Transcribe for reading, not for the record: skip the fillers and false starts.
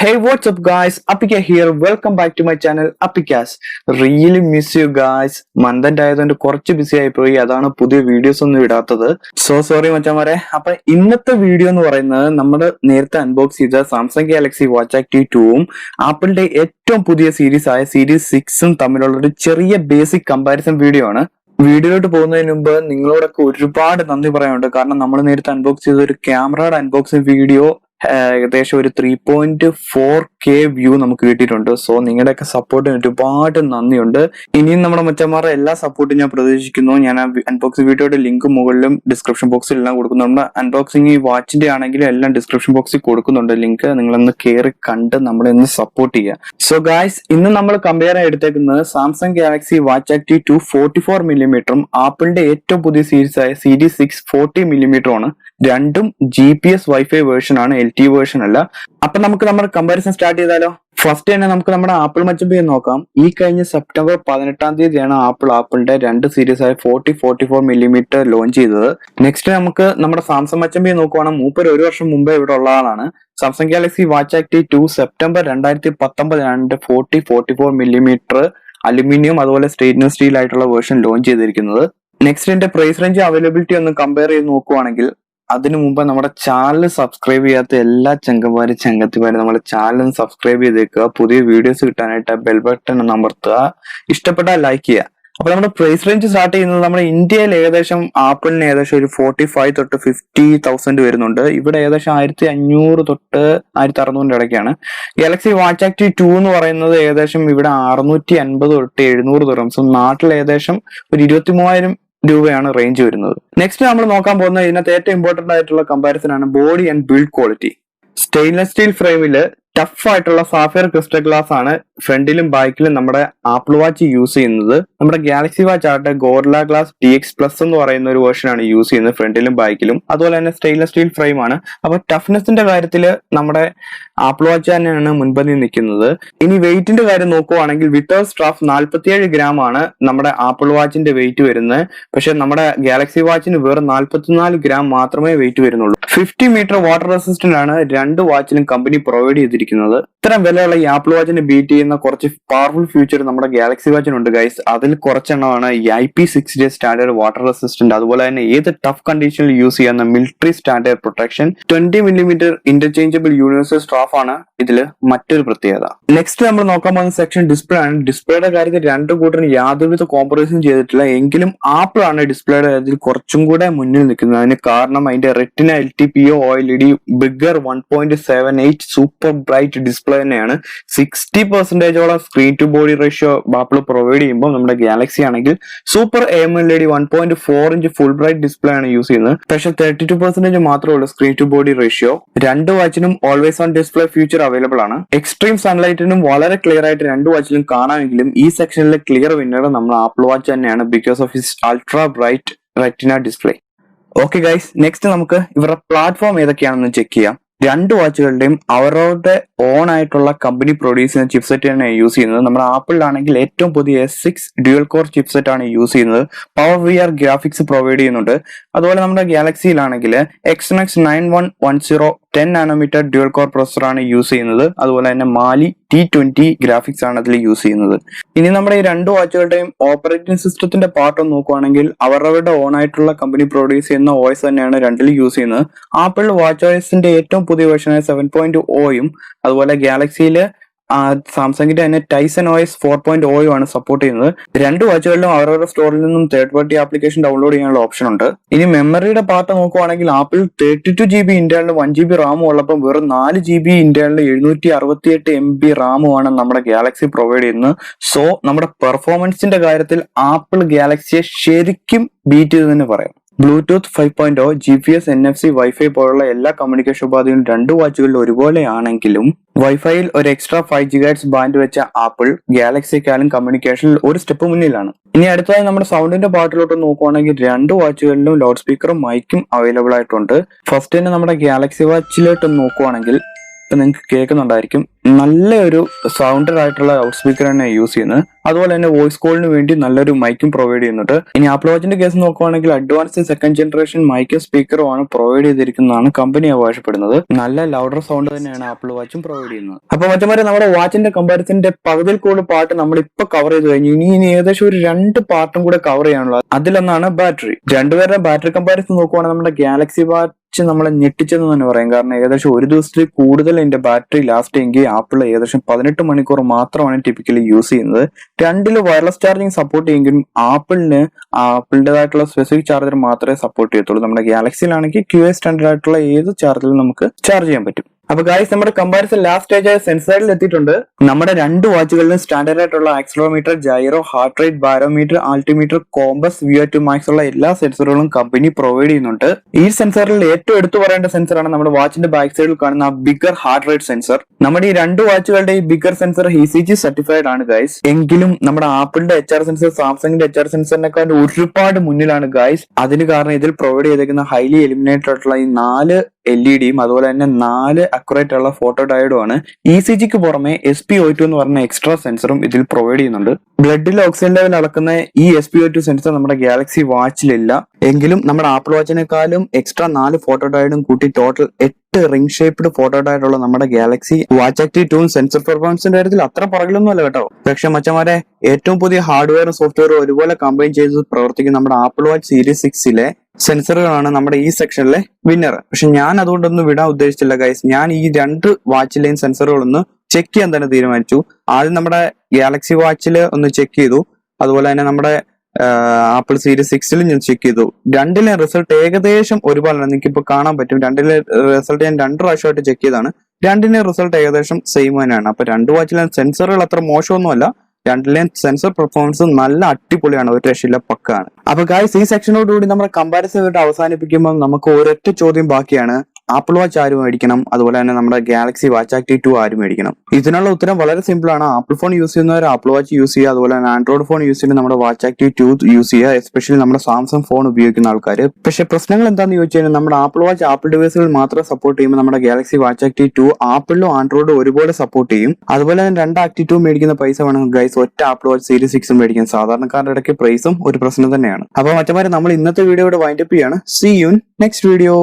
Hey, what's up guys? Appika here. Welcome back to my channel APPEKAZZ. Really miss you guys. മന്ദന്റ് ആയതുകൊണ്ട് കുറച്ച് BC ആയിപ്പോയി, അതാണ് പുതിയ videos ഒന്നും ഇടാത്തത്. സോ സോറി മച്ചാമാരെ. അപ്പൊ ഇന്നത്തെ വീഡിയോ എന്ന് പറയുന്നത് നമ്മൾ നേരത്തെ അൺബോക്സ് ചെയ്ത സാംസങ് ഗാലക്സി വാച്ച് ആക്റ്റീവ് 2ഉം ആപ്പിളിന്റെ ഏറ്റവും പുതിയ സീരീസ് ആയ സീരീസ് 6ഉം തമ്മിലുള്ള ഒരു ചെറിയ ബേസിക് കമ്പാരിസൺ വീഡിയോ ആണ്. വീഡിയോയിലോട്ട് പോകുന്നതിന് മുമ്പ് നിങ്ങളോടൊക്കെ ഒരുപാട് നന്ദി പറയാനുണ്ട്. കാരണം നമ്മൾ നേരത്തെ അൺബോക്സ് ചെയ്ത ഒരു ക്യാമറയുടെ അൺബോക്സിംഗ് വീഡിയോ ഏകദേശം ഒരു 3.4K വ്യൂ നമുക്ക് കിട്ടിയിട്ടുണ്ട്. സോ നിങ്ങളുടെയൊക്കെ സപ്പോർട്ടിന് ഒരുപാട് നന്ദിയുണ്ട്. ഇനിയും നമ്മുടെ മച്ചന്മാരുടെ എല്ലാ സപ്പോർട്ടും ഞാൻ പ്രതീക്ഷിക്കുന്നു. ഞാൻ ആ അൺബോക്സിംഗ് വീഡിയോയുടെ ലിങ്ക് മുകളിലും ഡിസ്ക്രിപ്ഷൻ ബോക്സിൽ എല്ലാം കൊടുക്കുന്നുണ്ട്. അൺബോക്സിംഗ് ഈ വാച്ചിന്റെ ആണെങ്കിലും എല്ലാം ഡിസ്ക്രിപ്ഷൻ ബോക്സിൽ കൊടുക്കുന്നുണ്ട് ലിങ്ക്. നിങ്ങളൊന്ന് കയറി കണ്ട് നമ്മളെ ഒന്ന് സപ്പോർട്ട് ചെയ്യുക. സോ ഗായ്സ്, ഇന്ന് നമ്മൾ കമ്പയർ ചെയ്യാൻ എടുത്തേക്കുന്നത് Samsung Galaxy watch active 2 44mm ആപ്പിളിന്റെ ഏറ്റവും പുതിയ സീരീസ് ആയ സീരീസ് 6 40mm ആണ്. രണ്ടും GPS വൈഫൈ വേർഷൻ ആണ്, LTE വേർഷൻ അല്ല. അപ്പൊ നമുക്ക് നമ്മുടെ കമ്പാരിസൺ സ്റ്റാർട്ട് ചെയ്താലോ. ഫസ്റ്റ് തന്നെ നമുക്ക് നമ്മുടെ ആപ്പിൾ മച്ചമ്പി നോക്കാം. ഈ കഴിഞ്ഞ സെപ്റ്റംബർ 18 ആപ്പിളിന്റെ രണ്ട് സീരീസ് ആയ 44mm ലോഞ്ച് ചെയ്തത്. നെക്സ്റ്റ് നമുക്ക് നമ്മുടെ സാംസങ് മച്ചമ്പി നോക്കുവാണെങ്കിൽ മൂപ്പര് ഒരു വർഷം മുമ്പേ ഇവിടെ ഉള്ള ആളാണ്. Samsung Galaxy watch active 2 September 2019 44mm aluminium അതുപോലെ സ്റ്റെയിൻലെസ് സ്റ്റീൽ ആയിട്ടുള്ള വേർഷൻ ലോഞ്ച് ചെയ്തിരിക്കുന്നത്. നെക്സ്റ്റ് എന്റെ പ്രൈസ് റേഞ്ച് അവൈലബിലിറ്റി ഒന്ന് കമ്പയർ ചെയ്ത് നോക്കുവാണെങ്കിൽ അതിനു മുമ്പ് നമ്മുടെ ചാനൽ സബ്സ്ക്രൈബ് ചെയ്യാത്ത എല്ലാ ചങ്കത്തിമാരും നമ്മുടെ ചാനൽ സബ്സ്ക്രൈബ് ചെയ്തേക്കുക. പുതിയ വീഡിയോസ് കിട്ടാനായിട്ട് ബെൽ ബട്ടൺ ഒന്ന് അമർത്തുക. ഇഷ്ടപ്പെട്ടാൽ ലൈക്ക് ചെയ്യുക. അപ്പൊ നമ്മുടെ പ്രൈസ് റേഞ്ച് സ്റ്റാർട്ട് ചെയ്യുന്നത് നമ്മുടെ ഇന്ത്യയിൽ ഏകദേശം ആപ്പിളിന് ഏകദേശം ഒരു 45 തൊട്ട് 50,000 വരുന്നുണ്ട്. ഇവിടെ ഏകദേശം 1500 തൊട്ട് 1600 ഇടയ്ക്കാണ്. ഗാലക്സി വാച്ച് ആക്റ്റീവ് 2 എന്ന് പറയുന്നത് ഏകദേശം ഇവിടെ 650 തൊട്ട് 700 ദിർഹംസും നാട്ടിൽ ഏകദേശം ഒരു 23,000 രൂപയാണ് റേഞ്ച് വരുന്നത്. നെക്സ്റ്റ് നമ്മൾ നോക്കാൻ പോകുന്നത് ഇതിനകത്ത് ഏറ്റവും ഇമ്പോർട്ടന്റ് ആയിട്ടുള്ള കമ്പാരിസൺ ആണ് body and build quality. Stainless steel ഫ്രെയിമില് ടഫ് ആയിട്ടുള്ള സാഫയർ ക്രിസ്റ്റൽ ഗ്ലാസ് ആണ് ഫ്രണ്ടിലും ബാക്കിലും നമ്മുടെ ആപ്പിൾ വാച്ച് യൂസ് ചെയ്യുന്നത്. നമ്മുടെ ഗാലക്സി വാച്ച് ആട്ടെ ഗോറില്ല ഗ്ലാസ് DX+ എന്ന് പറയുന്ന ഒരു വേർഷൻ ആണ് യൂസ് ചെയ്യുന്നത് ഫ്രണ്ടിലും ബാക്കിലും. അതുപോലെ തന്നെ സ്റ്റെയിൻലെസ് സ്റ്റീൽ ഫ്രെയിം ആണ്. അപ്പൊ ടഫ്നെസിന്റെ കാര്യത്തിൽ നമ്മുടെ ആപ്പിൾ വാച്ച് തന്നെയാണ് മുൻപന്തിയിൽ നിൽക്കുന്നത്. ഇനി വെയിറ്റിന്റെ കാര്യം നോക്കുവാണെങ്കിൽ വിത്തൗട്ട് സ്ട്രാഫ് 47 ഗ്രാം ആണ് നമ്മുടെ ആപ്പിൾ വാച്ചിന്റെ വെയിറ്റ് വരുന്നത്. പക്ഷെ നമ്മുടെ ഗാലക്സി വാച്ചിന് വെറും 44 ഗ്രാം മാത്രമേ വെയിറ്റ് വരുന്നുള്ളൂ. 50 മീറ്റർ വാട്ടർ റെസിസ്റ്റന്റ് ആണ് രണ്ട് വാച്ചിലും കമ്പനി പ്രൊവൈഡ് ചെയ്തിരിക്കുന്നത്. ഇത്തരം വിലയുള്ള ഈ ആപ്പിൾ വാച്ചിനെ ബീറ്റ് ചെയ്യുന്ന കുറച്ച് പവർഫുൾ ഫീച്ചർ നമ്മുടെ ഗാലക്സി വാച്ചിനുണ്ട് ഗൈസ്. അതിൽ കുറച്ചെണ്ണമാണ് ഈ IP60 സ്റ്റാൻഡേർഡ് വാട്ടർ റെസിസ്റ്റന്റ്, അതുപോലെ തന്നെ ഏത് ടഫ് കണ്ടീഷനിൽ യൂസ് ചെയ്യുന്ന military standard protection, 20mm interchangeable universal strap ആണ് ഇതില് മറ്റൊരു പ്രത്യേകത. നെക്സ്റ്റ് നമ്മൾ നോക്കാൻ പോകുന്ന സെക്ഷൻ ഡിസ്പ്ലേ ആണ്. ഡിസ്പ്ലേയുടെ കാര്യത്തിൽ രണ്ടു കൂട്ടരും യാതൊരുവിധ കോംപ്രമൈസും ചെയ്തിട്ടില്ല. എങ്കിലും ആപ്പിൾ ആണ് ഡിസ്പ്ലേയുടെ കാര്യത്തിൽ കുറച്ചും കൂടെ മുന്നിൽ നിൽക്കുന്നത്. അതിന് കാരണം അതിന്റെ retina LTPO OLED bigger 1.78 super bright display തന്നെയാണ്. 60% screen to body ratio Apple provide ചെയ്യുമ്പോൾ നമ്മുടെ ഗാലക്സി ആണെങ്കിൽ super AMOLED 1.4 inch full bright display ആണ് യൂസ് ചെയ്യുന്നത്. പക്ഷെ 32% മാത്രമേ ഉള്ളൂ സ്ക്രീൻ ടു ബോഡി റേഷ്യോ. രണ്ട് വാച്ചിനും always on display feature available ആണ്. എക്സ്ട്രീം സൺലൈറ്റിനും വളരെ ക്ലിയർ ആയിട്ട് രണ്ട് വാച്ചിലും കാണാമെങ്കിലും ഈ സെക്ഷനിലെ ക്ലിയർ വിന്നർ നമ്മൾ ആപ്പിൾ വാച്ച് തന്നെയാണ് because of his ultra bright retina display. Okay guys, next നമുക്ക് ഇവരുടെ പ്ലാറ്റ്ഫോം ഏതൊക്കെയാണെന്ന് ചെക്ക് ചെയ്യാം. രണ്ട് വാച്ചുകളുടെയും അവരവരുടെ ഓൺ ആയിട്ടുള്ള കമ്പനി പ്രൊഡ്യൂസ് ചെയ്യുന്ന ചിപ്സെറ്റ് തന്നെ യൂസ് ചെയ്യുന്നത്. നമ്മുടെ ആപ്പിളിലാണെങ്കിൽ ഏറ്റവും പുതിയ S6 ഡ്യുവൽ കോർ ചിപ്സെറ്റ് ആണ് യൂസ് ചെയ്യുന്നത്. പവർ VR ഗ്രാഫിക്സ് പ്രൊവൈഡ് ചെയ്യുന്നുണ്ട്. അതുപോലെ നമ്മുടെ ഗാലക്സിയിലാണെങ്കിൽ Exynos 9110 10nm dual core processor ആണ് യൂസ് ചെയ്യുന്നത്. അതുപോലെ തന്നെ മാലി T20 ഗ്രാഫിക്സ് ആണ് അതിൽ യൂസ് ചെയ്യുന്നത്. ഇനി നമ്മുടെ ഈ രണ്ട് വാച്ചുകളുടെയും ഓപ്പറേറ്റിംഗ് സിസ്റ്റത്തിന്റെ പാർട്ട് നോക്കുവാണെങ്കിൽ അവരവരുടെ ഓൺ ആയിട്ടുള്ള കമ്പനി പ്രൊഡ്യൂസ് ചെയ്യുന്ന OS തന്നെയാണ് രണ്ടിലും യൂസ് ചെയ്യുന്നത്. ആപ്പിൾ വാച്ച് OSന്റെ ഏറ്റവും പുതിയ വേർഷനായ 7.0യും അതുപോലെ ഗാലക്സിയില് സാംസങ്ങിന്റെ തന്നെ ടൈസൺ OS 4.0 ആണ് സപ്പോർട്ട് ചെയ്യുന്നത്. രണ്ട് വാച്ചുകളിലും അവരവരുടെ സ്റ്റോറിൽ നിന്നും തേർഡ് പാർട്ടി ആപ്ലിക്കേഷൻ ഡൗൺലോഡ് ചെയ്യാനുള്ള ഓപ്ഷൻ ഉണ്ട്. ഇനി മെമ്മറിയുടെ പാർട്ട് നോക്കുവാണെങ്കിൽ ആപ്പിൾ 32GB ഇന്റേണൽ 1GB റാമും ഉള്ളപ്പോൾ വെറും 4GB ഇന്റേണൽ 768 MB റാമുമാണ് നമ്മുടെ ഗാലക്സി പ്രൊവൈഡ് ചെയ്യുന്നത്. സോ നമ്മുടെ പെർഫോമൻസിന്റെ കാര്യത്തിൽ ആപ്പിൾ ഗാലക്സിയെ ശരിക്കും ബീറ്റ് ചെയ്ത് തന്നെ പറയാം. ബ്ലൂടൂത്ത് 5.0 GPS NFC വൈഫൈ പോലുള്ള എല്ലാ കമ്മ്യൂണിക്കേഷൻ ഉപാധികളും രണ്ട് വാച്ചുകളിൽ ഒരുപോലെ ആണെങ്കിലും വൈഫൈയിൽ ഒരു എക്സ്ട്രാ 5 GHz ബാൻഡ് വെച്ച ആപ്പിൾ ഗാലക്സിക്കാളും കമ്മ്യൂണിക്കേഷനിൽ ഒരു സ്റ്റെപ്പ് മുന്നിലാണ്. ഇനി അടുത്തതായി നമ്മുടെ സൗണ്ടിന്റെ പാർട്ടിലോട്ട് നോക്കുവാണെങ്കിൽ രണ്ട് വാച്ചുകളിലും ലൗഡ് സ്പീക്കറും മൈക്കും അവൈലബിൾ ആയിട്ടുണ്ട്. ഫസ്റ്റ് തന്നെ നമ്മുടെ ഗാലക്സി വാച്ചിലോട്ട് നോക്കുവാണെങ്കിൽ ഇപ്പൊ നിങ്ങൾക്ക് കേൾക്കുന്നുണ്ടായിരിക്കും. നല്ലൊരു സൗണ്ടഡ് ആയിട്ടുള്ള ലൗഡ് സ്പീക്കർ തന്നെ യൂസ് ചെയ്യുന്നത്. അതുപോലെ തന്നെ വോയിസ് കോളിന് വേണ്ടി നല്ലൊരു മൈക്കും പ്രൊവൈഡ് ചെയ്യുന്നുണ്ട്. ഇനി ആപ്പിൾ വാച്ചിന്റെ കേസ് നോക്കുവാണെങ്കിൽ അഡ്വാൻസ്ഡ് സെക്കൻഡ് ജനറേഷൻ മൈക്കും സ്പീക്കറും ആണ് പ്രൊവൈഡ് ചെയ്തിരിക്കുന്നതാണ് കമ്പനി അവകാശപ്പെടുന്നത്. നല്ല ലൗഡർ സൗണ്ട് തന്നെയാണ് ആപ്പിൾ വാച്ചും പ്രൊവൈഡ് ചെയ്യുന്നത്. അപ്പൊ മറ്റേ നമ്മുടെ വാച്ചിന്റെ കമ്പാരിസന്റെ പകുതിയിൽ കൂടുതൽ പാർട്ട് നമ്മൾ ഇപ്പൊ കവർ ചെയ്ത് കഴിഞ്ഞു. ഇനി ഏകദേശം ഒരു 2 പാർട്ടും കൂടെ കവർ ചെയ്യാനുള്ളത്. അതിലൊന്നാണ് ബാറ്ററി. രണ്ടുപേരുടെ ബാറ്ററി കമ്പാരിസൺ നോക്കുവാണെങ്കിൽ നമ്മുടെ ഗാലക്സി വാച്ച് നമ്മളെ ഞെട്ടിച്ചെന്ന് തന്നെ പറയാം. കാരണം ഏകദേശം ഒരു ദിവസത്തിൽ കൂടുതൽ ഇതിന്റെ ബാറ്ററി ലാസ്റ്റ് എങ്കിൽ ആപ്പിൾ ഏകദേശം 18 മണിക്കൂർ മാത്രമാണ് ടിപ്പിക്കലി യൂസ് ചെയ്യുന്നത്. രണ്ടില് വയർലെസ് ചാർജിങ് സപ്പോർട്ട് ചെയ്യുമെങ്കിലും ആപ്പിളിന്റേതായിട്ടുള്ള സ്പെസിഫിക് ചാർജർ മാത്രമേ സപ്പോർട്ട് ചെയ്യത്തുള്ളൂ. നമ്മുടെ ഗാലക്സിയിലാണെങ്കിൽ QA സ്റ്റാൻഡേർഡ് ആയിട്ടുള്ള ഏത് ചാർജറിലും നമുക്ക് ചാർജ് ചെയ്യാൻ പറ്റും. അപ്പൊ ഗായ്സ്, നമ്മുടെ കമ്പാരിസൺ ലാസ്റ്റ് സ്റ്റേജ് ആയ സെൻസറിൽ എത്തിയിട്ടുണ്ട്. നമ്മുടെ 2 വാച്ചുകളിലും സ്റ്റാൻഡേർഡ് ആയിട്ടുള്ള accelerometer, gyro, heart rate, barometer, altimeter, compass, VO2 max ഉള്ള എല്ലാ സെൻസറുകളും കമ്പനി പ്രൊവൈഡ് ചെയ്യുന്നുണ്ട്. ഈ സെൻസറിൽ ഏറ്റവും എടുത്തു പറയേണ്ട സെൻസറാണ് നമ്മുടെ വാച്ചിന്റെ ബാക്ക് സൈഡിൽ കാണുന്ന ബിഗർ ഹാർട്ട് റേറ്റ് സെൻസർ. നമ്മുടെ ഈ 2 വാച്ചുകളുടെ ഈ ബിഗർ സെൻസർ ECG സർട്ടിഫൈഡ് ആണ് ഗൈസ്. എങ്കിലും നമ്മുടെ ആപ്പിളിന്റെ HR സെൻസർ സാംസങ്ങിന്റെ HR സെൻസറിനെക്കാൾ ഒരുപാട് മുന്നിലാണ് ഗൈസ്. അതിന് കാരണം ഇതിൽ പ്രൊവൈഡ് ചെയ്തേക്കുന്ന ഹൈലി എലിമിനേറ്റഡ് ആയിട്ടുള്ള ഈ 4 LED-യും അതുപോലെ തന്നെ 4 അക്യുറേറ്റ് ഉള്ള ഫോട്ടോ ഡയോഡും ആണ്. ECGക്ക് പുറമെ SpO2 എന്ന് പറഞ്ഞ എക്സ്ട്രാ സെൻസറും ഇതിൽ പ്രൊവൈഡ് ചെയ്യുന്നുണ്ട്. ബ്ലഡിൽ ഓക്സിജൻ ലെവൽ അളക്കുന്ന ഈ SpO2 സെൻസർ നമ്മുടെ ഗാലക്സി വാച്ചിലില്ല. എങ്കിലും നമ്മുടെ ആപ്പിൾ വാച്ചിനെക്കാളും എക്സ്ട്രാ 4 ഫോട്ടോ ഡയോഡും കൂട്ടി ടോട്ടൽ 8 റിംഗ് ഷേപ്ഡ് ഫോട്ടോ ഡയോഡുള്ള നമ്മുടെ ഗാലക്സി വാച്ച് ആക്റ്റീവ് 2 സെൻസർ പെർഫോമൻസിന്റെ കാര്യത്തിൽ അത്ര പുറകിലൊന്നും അല്ല കേട്ടോ. പക്ഷെ മച്ചമാരെ, ഏറ്റവും പുതിയ ഹാർഡ്വെയറും സോഫ്റ്റ്വെയറും ഒരുപോലെ കമ്പൈൻ ചെയ്ത് പ്രവർത്തിക്കുന്ന നമ്മുടെ ആപ്പിൾ വാച്ച് സീരീസ് 6-ലെ സെൻസറുകളാണ് നമ്മുടെ ഈ സെക്ഷനിലെ വിന്നർ. പക്ഷെ ഞാൻ അതുകൊണ്ടൊന്നും വിടാൻ ഉദ്ദേശിച്ചില്ല ഗൈസ്. ഞാൻ ഈ 2 വാച്ചിലെയും സെൻസറുകളൊന്ന് ചെക്ക് ചെയ്യാൻ തന്നെ തീരുമാനിച്ചു. ആദ്യം നമ്മുടെ ഗാലക്സി വാച്ചിൽ ഒന്ന് ചെക്ക് ചെയ്തു. അതുപോലെ തന്നെ നമ്മുടെ ആപ്പിൾ സീരീസ് 6-ലും ഞാൻ ചെക്ക് ചെയ്തു. രണ്ടിലെ റിസൾട്ട് ഏകദേശം ഒരുപാടാണ്. നിങ്ങൾക്ക് ഇപ്പൊ കാണാൻ പറ്റും. രണ്ടിലെ റിസൾട്ട് ഞാൻ 2 പ്രാവശ്യമായിട്ട് ചെക്ക് ചെയ്താണ്. രണ്ടിന്റെ റിസൾട്ട് ഏകദേശം സെയിം തന്നെയാണ്. അപ്പൊ 2 വാച്ചിലെ സെൻസറുകൾ അത്ര മോശമൊന്നുമല്ല. രണ്ടിലെയും സെൻസർ പെർഫോമൻസ് നല്ല അടിപൊളിയാണ്, ഒരു രക്ഷയില്ല, പക്കാണ്. അപ്പൊ ഗായ്സ്, ഈ സെക്ഷനോടുകൂടി നമ്മുടെ കമ്പാരിസൺ ആയിട്ട് അവസാനിപ്പിക്കുമ്പോൾ നമുക്ക് ഒരൊറ്റ ചോദ്യം ബാക്കിയാണ്. ആപ്പിൾ വാച്ച് ആര് മേടിക്കണം, അതുപോലെ തന്നെ നമ്മുടെ ഗാലക്സി വാച്ച് ആക്റ്റീവ് 2 ആര് മേടിക്കണം? ഇതിനുള്ള ഉത്തരം വളരെ സിമ്പിൾ ആണ്. ആപ്പിൾ ഫോൺ യൂസ് ചെയ്യുന്നവർ ആപ്പിൾ വാച്ച് യൂസ് ചെയ്യുക, അതുപോലെ തന്നെ ആൻഡ്രോയിഡ് ഫോൺ യൂസ് ചെയ്യുന്ന നമ്മുടെ വാച്ച് ആക്റ്റീവ് 2 യൂസ് ചെയ്യുക, എസ്പെഷ്യലി നമ്മുടെ സാംസങ് ഫോൺ ഉപയോഗിക്കുന്ന ആൾക്കാർ. പക്ഷെ പ്രശ്നങ്ങൾ എന്താണെന്ന് ചോദിച്ചു കഴിഞ്ഞാൽ നമ്മുടെ ആപ്പിൾ വാച്ച് ആപ്പിൾ ഡിവൈസുകൾ മാത്രം സപ്പോർട്ട് ചെയ്യുമ്പോൾ നമ്മുടെ ഗാലക്സി വാച്ച് ആക്റ്റീവ് 2 ആപ്പിളിലും ആൻഡ്രോയിഡും ഒരുപോലെ സപ്പോർട്ട് ചെയ്യും. അതുപോലെ തന്നെ 2 ആക്റ്റീവ് 2 മേടിക്കുന്ന പൈസ വേണം ഗൈസ് ഒറ്റ ആപ്പിൾ വാച്ച് സീരീസ് 6 മേടിക്കാൻ. സാധാരണക്കാരുടെ ഇടയ്ക്ക് പ്രൈസും ഒരു പ്രശ്നം തന്നെയാണ്. അപ്പൊ മറ്റമാരെ, നമ്മൾ ഇന്നത്തെ വീഡിയോയുടെ വൈൻഡപ്പ് ചെയ്യാണ്. See you in next video.